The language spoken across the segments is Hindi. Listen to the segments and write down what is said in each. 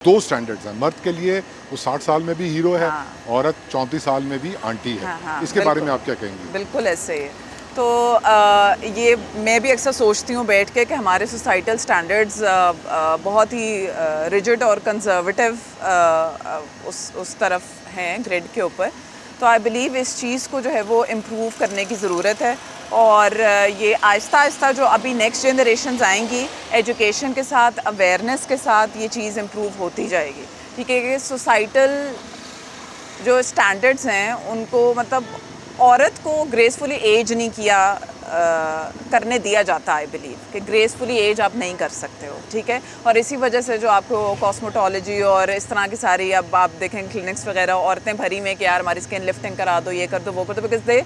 दो स्टैंडर्ड्स हैं, मर्द के लिए वो 60 साल में भी हीरो है, हाँ। औरत 34 साल में भी आंटी है। हाँ, इसके बारे में आप क्या कहेंगी? बिल्कुल ऐसे ही है। तो ये मैं भी अक्सर सोचती हूँ बैठ के कि हमारे सोसाइटल स्टैंडर्ड्स बहुत ही रिजिड और कंजर्वेटिव उस तरफ हैं ग्रिड के ऊपर। तो आई बिलीव इस चीज़ को जो है वो इम्प्रूव करने की ज़रूरत है और ये आहिस्ता आहिस्ता जो अभी नेक्स्ट जनरेशन्स आएंगी एजुकेशन के साथ, अवेयरनेस के साथ ये चीज़ इम्प्रूव होती जाएगी। ठीक है कि सोसाइटल जो स्टैंडर्ड्स हैं उनको मतलब औरत को ग्रेसफुली एज नहीं किया करने दिया जाता। आई बिलीव कि ग्रेसफुली एज आप नहीं कर सकते हो, ठीक है। और इसी वजह से जो आपको कॉस्मेटोलॉजी और इस तरह की सारी अब आप देखें क्लिनिक्स वगैरह औरतें भरी में कि यार हमारी स्किन लिफ्टिंग करा दो, ये कर दो, वो कर दो, because they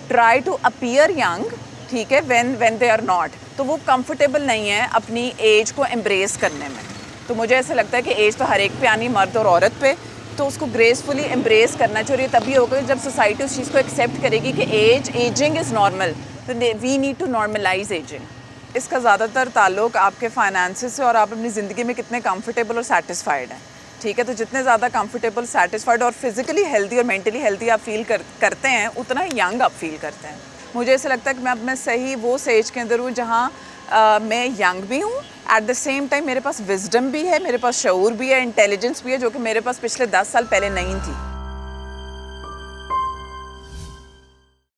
try to appear young, ठीक है, व्हेन दे आर नॉट। तो वो कंफर्टेबल नहीं है अपनी एज को एम्ब्रेस करने में। तो मुझे ऐसा लगता है कि एज तो हर एक पे आनी, मर्द और औरत पे, तो उसको ग्रेसफुली एम्ब्रेस करना चाहिए। तभी होगा जब सोसाइटी उस चीज़ को एक्सेप्ट करेगी कि एजिंग इज़ नॉर्मल, तो we need to normalise ageing. इसका ज़्यादातर ताल्लुक आपके फाइनेंसेस से और आप अपनी ज़िंदगी में कितने कंफर्टेबल और सेटिस्फाइड हैं, ठीक है। तो जितने ज़्यादा कंफर्टेबल, सेटिस्फाइड और फिजिकली हेल्दी और मेंटली हेल्दी आप फील करते हैं, उतना यंग आप फील करते हैं। मुझे ऐसा लगता है कि मैं अब मैं सही वो स्टेज के अंदर हूँ जहाँ मैं यंग भी हूँ, एट द सेम टाइम मेरे पास विजडम भी है, मेरे पास शऊर भी है, इंटेलिजेंस भी है, जो कि मेरे पास पिछले 10 साल पहले नहीं थी।